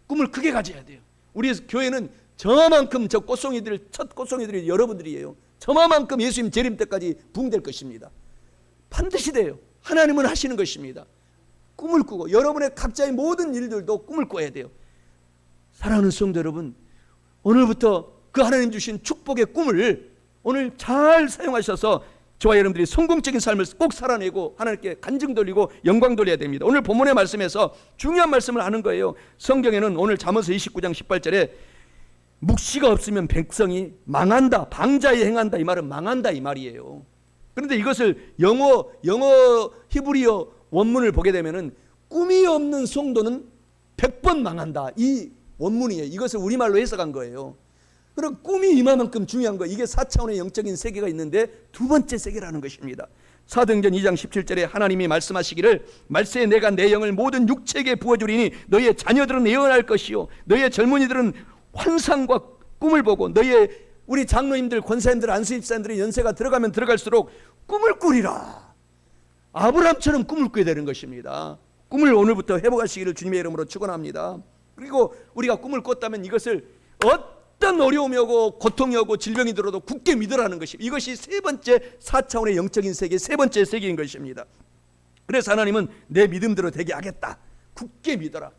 꿈을 크게 가져야 돼요. 우리 교회는 저만큼, 저 꽃송이들, 첫 꽃송이들이 여러분들이에요. 저만큼 예수님 재림 때까지 부흥될 것입니다. 반드시 돼요. 하나님은 하시는 것입니다. 꿈을 꾸고 여러분의 각자의 모든 일들도 꿈을 꿔야 돼요. 사랑하는 성도 여러분, 오늘부터 그 하나님 주신 축복의 꿈을 오늘 잘 사용하셔서 저와 여러분들이 성공적인 삶을 꼭 살아내고 하나님께 간증 돌리고 영광 돌려야 됩니다. 오늘 본문의 말씀에서 중요한 말씀을 하는 거예요. 성경에는 오늘 잠언서 29장 18절에 묵시가 없으면 백성이 망한다, 방자에 행한다, 이 말은 망한다 이 말이에요. 그런데 이것을 영어 히브리어 원문을 보게 되면은 꿈이 없는 성도는 100번 망한다, 이 원문이에요. 이것을 우리말로 해석한 거예요. 그럼 꿈이 이만큼 중요한 거, 이게 4차원의 영적인 세계가 있는데 두 번째 세계라는 것입니다. 사도행전 2장 17절에 하나님이 말씀하시기를 말세에 내가 내 영을 모든 육체에게 부어주리니 너희의 자녀들은 예언할 것이요 너희의 젊은이들은 환상과 꿈을 보고 너희의 우리 장로님들, 권사님들, 안수집사님들의 연세가 들어가면 들어갈수록 꿈을 꾸리라. 아브라함처럼 꿈을 꾸게 되는 것입니다. 꿈을 오늘부터 회복하시기를 주님의 이름으로 축원합니다. 그리고 우리가 꿈을 꿨다면 이것을 어떤 어려움이 오고 고통이 오고 질병이 들어도 굳게 믿으라는 것입니다. 이것이 세 번째 4차원의 영적인 세계, 세 번째 세계인 것입니다. 그래서 하나님은 내 믿음대로 되게 하겠다, 굳게 믿어라,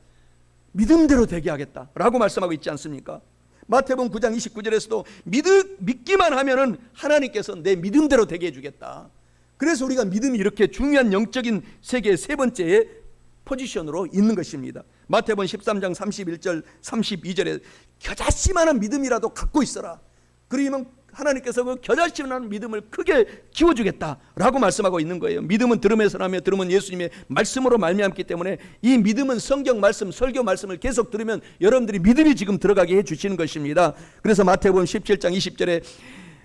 믿음대로 되게 하겠다 라고 말씀하고 있지 않습니까? 마태복음 9장 29절에서도 믿기만 하면은 하나님께서 내 믿음대로 되게 해주겠다. 그래서 우리가 믿음이 이렇게 중요한 영적인 세계의 세 번째의 포지션으로 있는 것입니다. 마태복음 13장 31절 32절에 겨자씨만한 믿음이라도 갖고 있어라. 그러면 하나님께서 그 겨자씨만한 믿음을 크게 키워주겠다라고 말씀하고 있는 거예요. 믿음은 들음에서 나며 들음은 예수님의 말씀으로 말미암기 때문에 이 믿음은 성경 말씀, 설교 말씀을 계속 들으면 여러분들이 믿음이 지금 들어가게 해주시는 것입니다. 그래서 마태복음 17장 20절에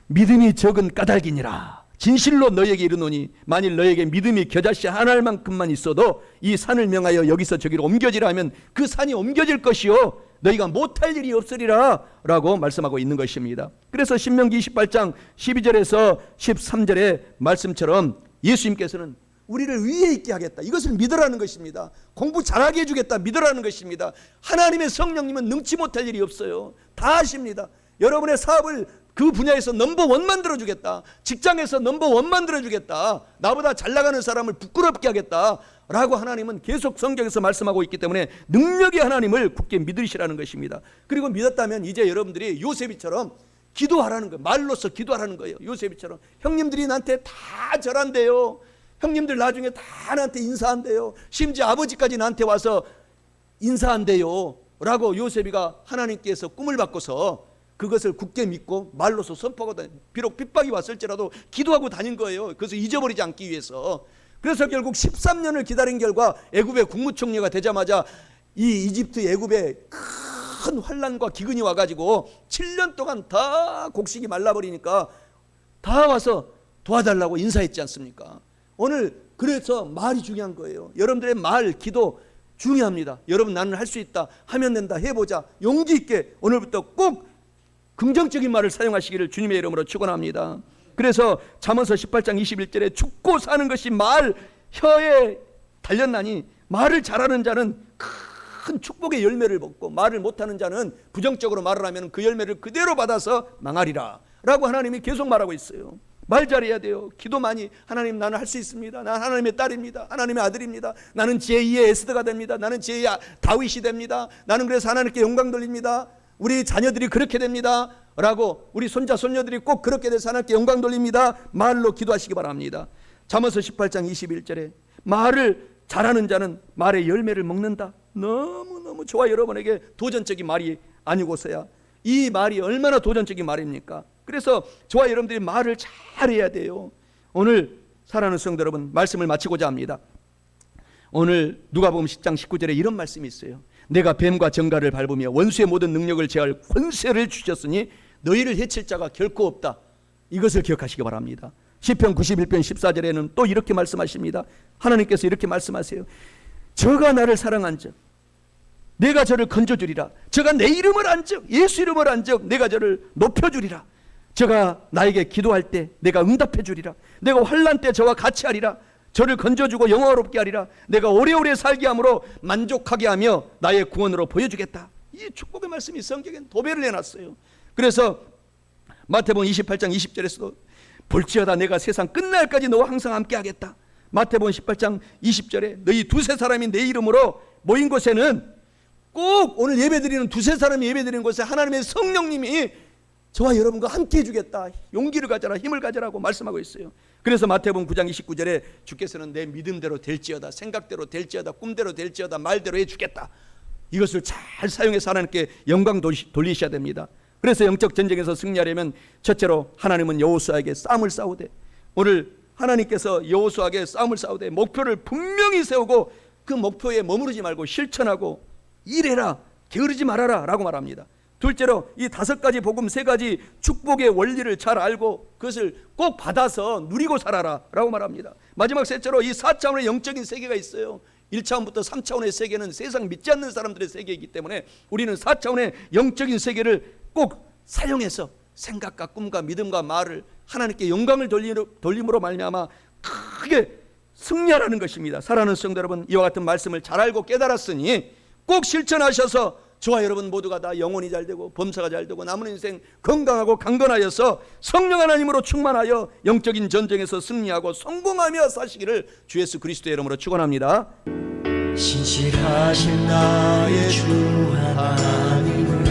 믿음이 적은 까닭이니라. 진실로 너에게 이르노니 만일 너에게 믿음이 겨자씨 한 알만큼만 있어도 이 산을 명하여 여기서 저기로 옮겨지라 하면 그 산이 옮겨질 것이요 너희가 못할 일이 없으리라 라고 말씀하고 있는 것입니다. 그래서 신명기 28장 12절에서 13절의 말씀처럼 예수님께서는 우리를 위에 있게 하겠다, 이것을 믿으라는 것입니다. 공부 잘하게 해주겠다, 믿으라는 것입니다. 하나님의 성령님은 능치 못할 일이 없어요. 다 하십니다. 여러분의 사업을 그 분야에서 넘버원 만들어주겠다, 직장에서 넘버원 만들어주겠다, 나보다 잘나가는 사람을 부끄럽게 하겠다 라고 하나님은 계속 성경에서 말씀하고 있기 때문에 능력의 하나님을 굳게 믿으시라는 것입니다. 그리고 믿었다면 이제 여러분들이 요셉이처럼 기도하라는 거예요. 말로써 기도하라는 거예요. 요셉이처럼 형님들이 나한테 다 절한대요, 형님들 나중에 다 나한테 인사한대요, 심지어 아버지까지 나한테 와서 인사한대요 라고 요셉이가 하나님께서 꿈을 받고서 그것을 굳게 믿고 말로서 선포하고 비록 핍박이 왔을지라도 기도하고 다닌 거예요. 그래서 잊어버리지 않기 위해서. 그래서 결국 13년을 기다린 결과 애굽의 국무총리가 되자마자 이 이집트 애굽에 큰 환난과 기근이 와가지고 7년 동안 다 곡식이 말라버리니까 다 와서 도와달라고 인사했지 않습니까? 오늘 그래서 말이 중요한 거예요. 여러분들의 말, 기도 중요합니다. 여러분 나는 할 수 있다, 하면 된다, 해보자, 용기 있게 오늘부터 꼭 긍정적인 말을 사용하시기를 주님의 이름으로 축원합니다. 그래서 잠언서 18장 21절에 죽고 사는 것이 말 혀에 달렸나니 말을 잘하는 자는 큰 축복의 열매를 먹고 말을 못하는 자는 부정적으로 말을 하면 그 열매를 그대로 받아서 망하리라 라고 하나님이 계속 말하고 있어요. 말 잘해야 돼요. 기도 많이, 하나님 나는 할 수 있습니다, 나는 하나님의 딸입니다, 하나님의 아들입니다, 나는 제2의 에스더가 됩니다, 나는 제2의 다윗이 됩니다, 나는 그래서 하나님께 영광 돌립니다, 우리 자녀들이 그렇게 됩니다 라고 우리 손자 손녀들이 꼭 그렇게 돼서 하나님께 영광 돌립니다. 말로 기도하시기 바랍니다. 잠언서 18장 21절에 말을 잘하는 자는 말의 열매를 먹는다. 너무너무 저와 여러분에게 도전적인 말이 아니고서야 이 말이 얼마나 도전적인 말입니까? 그래서 저와 여러분들이 말을 잘해야 돼요. 오늘 사랑하는 성도 여러분, 말씀을 마치고자 합니다. 오늘 누가복음 10장 19절에 이런 말씀이 있어요. 내가 뱀과 정갈을 밟으며 원수의 모든 능력을 제할 권세를 주셨으니 너희를 해칠 자가 결코 없다. 이것을 기억하시기 바랍니다. 시편 91편 14절에는 또 이렇게 말씀하십니다. 하나님께서 이렇게 말씀하세요. 저가 나를 사랑한 자, 내가 저를 건져주리라. 저가 내 이름을 안즉 예수 이름을 안즉 내가 저를 높여주리라. 저가 나에게 기도할 때 내가 응답해 주리라. 내가 환난 때 저와 같이 하리라. 저를 건져주고 영화롭게 하리라. 내가 오래오래 살게 함으로 만족하게 하며 나의 구원으로 보여주겠다. 이 축복의 말씀이 성경엔 도배를 해놨어요. 그래서 마태복음 28장 20절에서도 볼지어다 내가 세상 끝날까지 너와 항상 함께 하겠다. 마태복음 18장 20절에 너희 두세 사람이 내 이름으로 모인 곳에는 꼭 오늘 예배드리는 두세 사람이 예배드리는 곳에 하나님의 성령님이 저와 여러분과 함께 해주겠다. 용기를 가져라, 힘을 가져라고 말씀하고 있어요. 그래서 마태복음 9장 29절에 주께서는 내 믿음대로 될지어다, 생각대로 될지어다, 꿈대로 될지어다, 말대로 해주겠다. 이것을 잘 사용해서 하나님께 영광 돌리셔야 됩니다. 그래서 영적 전쟁에서 승리하려면 첫째로 하나님은 여호수아에게 싸움을 싸우되, 오늘 하나님께서 여호수아에게 싸움을 싸우되 목표를 분명히 세우고 그 목표에 머무르지 말고 실천하고 일해라, 게으르지 말아라 라고 말합니다. 둘째로 이 5가지 복음 3가지 축복의 원리를 잘 알고 그것을 꼭 받아서 누리고 살아라 라고 말합니다. 마지막 셋째로 이 4차원의 영적인 세계가 있어요. 1차원부터 3차원의 세계는 세상 믿지 않는 사람들의 세계이기 때문에 우리는 4차원의 영적인 세계를 꼭 사용해서 생각과 꿈과 믿음과 말을 하나님께 영광을 돌림으로 말미암아 크게 승리하라는 것입니다. 사랑하는 성도 여러분, 이와 같은 말씀을 잘 알고 깨달았으니 꼭 실천하셔서 저와 여러분 모두가 다 영혼이 잘되고 범사가 잘되고 남은 인생 건강하고 강건하여서 성령 하나님으로 충만하여 영적인 전쟁에서 승리하고 성공하며 사시기를 주 예수 그리스도의 이름으로 축원합니다. 신실하신 나의 주 하나님은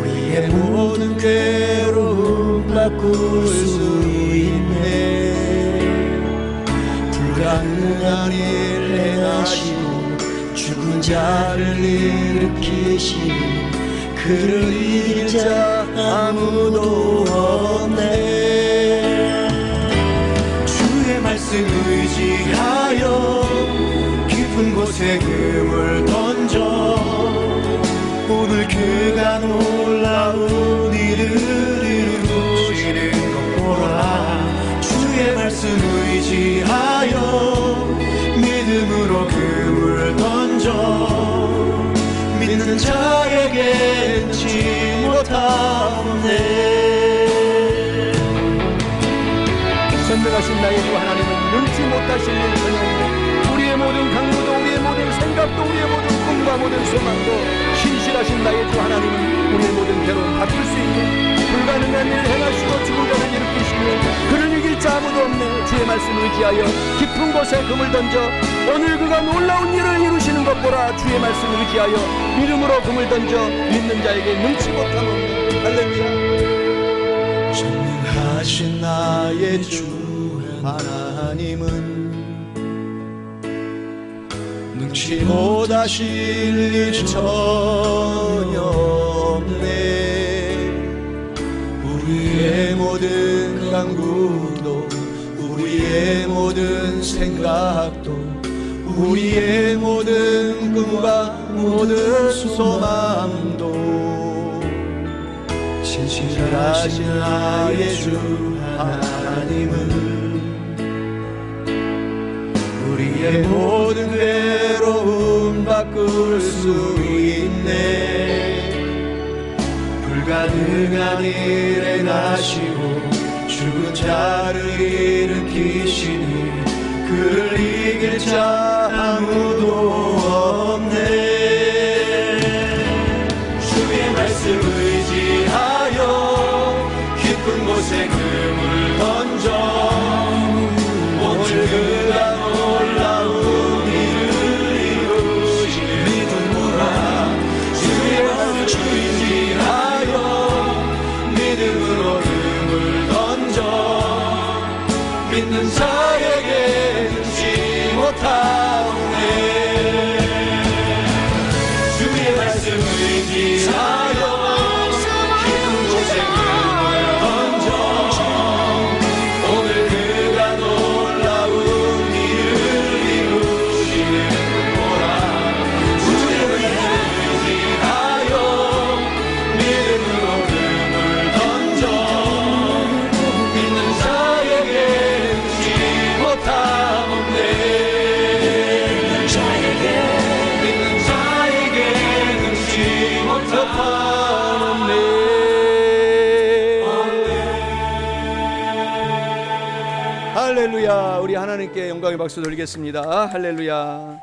우리의 모든 괴로움 바꿀 수 있네. 불가능한 일 행하시고 죽은 자를 일으키시니 그를 이길 자 아무도 없네. 주의 말씀 의지하여 깊은 곳에 금을 던져 오늘 그가 놀라운 일을 이루시는 것 보라. 주의 말씀 의지하여 믿음으로 금을 던져 믿는 자에게 능치 못하네. 전능하신 나의 주 하나님은 능치 못하실 일 전혀 없네. 우리의 모든 강구도 우리의 모든 생각도 우리의 모든 꿈과 모든 소망도 신실하신 나의 주 하나님은 우리의 모든 괴로움 바꿀 수 있네. 불가능한 일을 행하시고 죽은 자를 일으키시며 그를 이길 자 아무도 없네. 주의 말씀 의지하여 깊은 곳에 금을 던져 오늘 그가 놀라운 일을 이루시는 것 보라. 주의 말씀 의지하여 믿음으로 금을 던져 믿는 자에게 능치 못함 없네. 할렐루야. 전능하신 나의 주 하나님은 능치 못하실 일 전혀 없네. 우리의 모든 강구도 우리의 모든 생각도 우리의 모든 꿈과 모든 소망도 신실하신 나의 주 하나님은 우리의 모든 괴로움 바꿀 수 있네. 불가능한 일 행하시고 죽은 자를 일으키시니 그를 이길 자 아무도 없네. 주의 말씀 의지하여 깊은 곳에 금을 던져 오늘 그가 놀라운 일을 이루시는 믿음으로 주의 말씀 의지하여 믿음으로 금을 던져 믿는 자에게 능치 못하네. 주의 말씀 의지하여 깊은 곳에 금을 던져 오늘 그가 놀라운 일을 이루시는 거라. 주의 말씀 의지하여 믿음으로 금을 던져 믿는 자에게 능치 할렐루야. 우리 하나님께 영광의 박수 돌리겠습니다. 할렐루야.